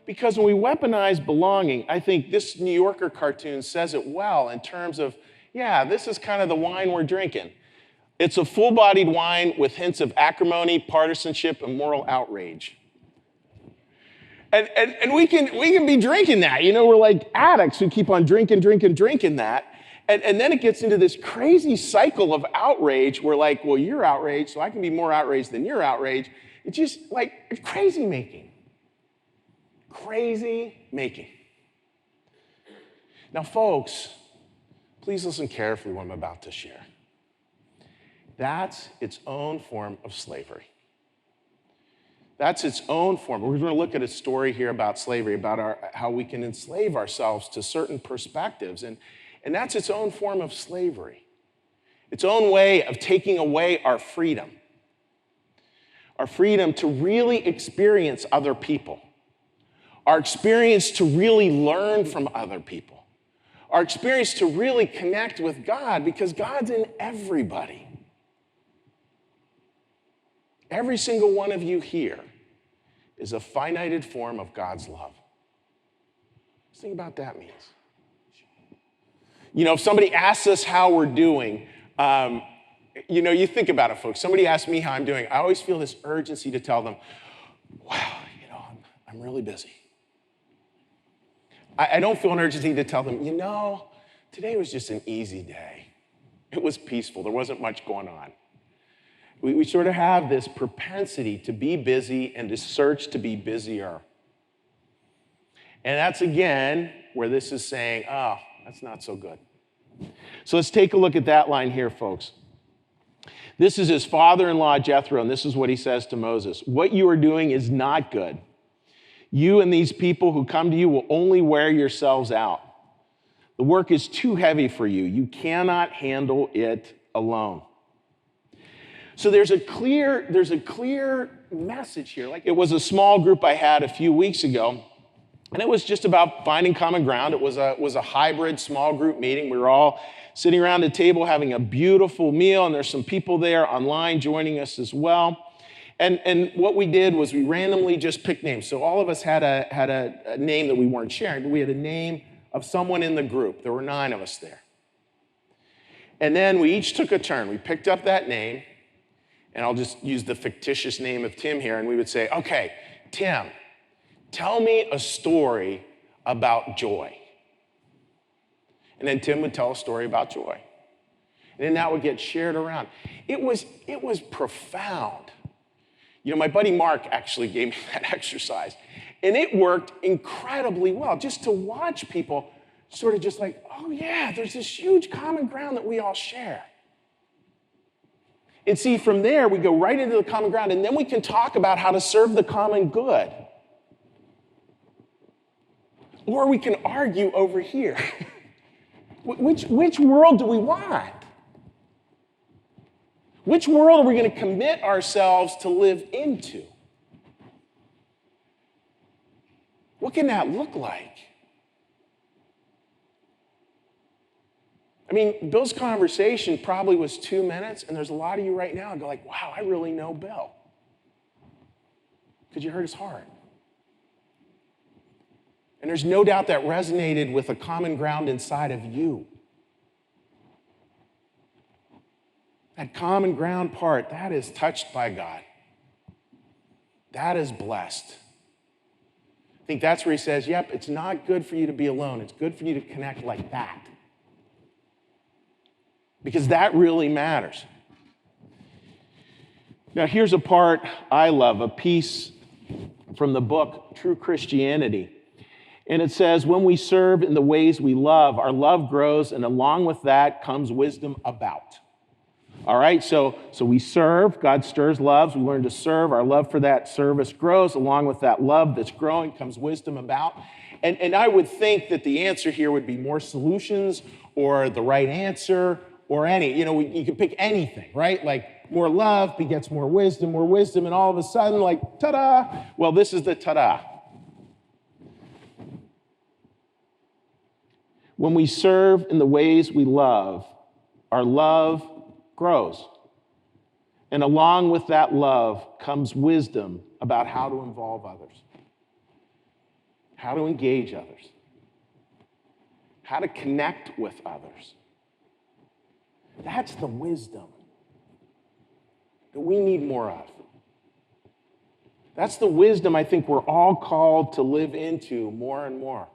Because when we weaponize belonging, I think this New Yorker cartoon says it well in terms of, yeah, this is kind of the wine we're drinking. It's a full-bodied wine with hints of acrimony, partisanship, and moral outrage. And we can be drinking that. We're like addicts who keep on drinking that. And then it gets into this crazy cycle of outrage where like, well, you're outraged, so I can be more outraged than you're outraged. It's just like it's crazy making. Crazy making. Now, folks, please listen carefully what I'm about to share. That's its own form of slavery. That's its own form. We're going to look at a story here about slavery, about how we can enslave ourselves to certain perspectives. And that's its own form of slavery. Its own way of taking away our freedom. Our freedom to really experience other people. Our experience to really learn from other people. Our experience to really connect with God, because God's in everybody. Every single one of you here is a finited form of God's love. Just think about what that means. If somebody asks us how we're doing, you think about it, folks. Somebody asks me how I'm doing. I always feel this urgency to tell them, wow, I'm really busy. I don't feel an urgency to tell them, today was just an easy day. It was peaceful. There wasn't much going on. We sort of have this propensity to be busy and to search to be busier. And that's, again, where this is saying, oh, that's not so good. So let's take a look at that line here, folks. This is his father-in-law, Jethro, and this is what he says to Moses. What you are doing is not good. You and these people who come to you will only wear yourselves out. The work is too heavy for you. You cannot handle it alone. So there's a clear message here. Like, it was a small group I had a few weeks ago, and it was just about finding common ground. It was a hybrid small group meeting. We were all sitting around the table having a beautiful meal, and there's some people there online joining us as well. And what we did was we randomly just picked names. So all of us had a name that we weren't sharing, but we had a name of someone in the group. There were 9 of us there. And then we each took a turn. We picked up that name, and I'll just use the fictitious name of Tim here, and we would say, okay, Tim, tell me a story about joy. And then Tim would tell a story about joy. And then that would get shared around. It was profound. My buddy Mark actually gave me that exercise. And it worked incredibly well, just to watch people sort of just like, oh yeah, there's this huge common ground that we all share. And see, from there, we go right into the common ground, and then we can talk about how to serve the common good. Or we can argue over here. Which world do we want? Which world are we going to commit ourselves to live into? What can that look like? I mean, Bill's conversation probably was 2 minutes, and there's a lot of you right now who go like, wow, I really know Bill. Because you hurt his heart. And there's no doubt that resonated with a common ground inside of you. That common ground part, that is touched by God. That is blessed. I think that's where he says, yep, it's not good for you to be alone. It's good for you to connect like that. Because that really matters. Now, here's a part I love, a piece from the book, True Christianity. And it says, when we serve in the ways we love, our love grows, and along with that comes wisdom about. All right, so we serve, God stirs loves, we learn to serve, our love for that service grows, along with that love that's growing comes wisdom about. And I would think that the answer here would be more solutions or the right answer or any, you can pick anything, right? Like more love begets more wisdom, and all of a sudden, like, ta-da! Well, this is the ta-da. When we serve in the ways we love, our love grows. And along with that love comes wisdom about how to involve others. how to engage others, how to connect with others. That's the wisdom that we need more of. That's the wisdom I think we're all called to live into more and more.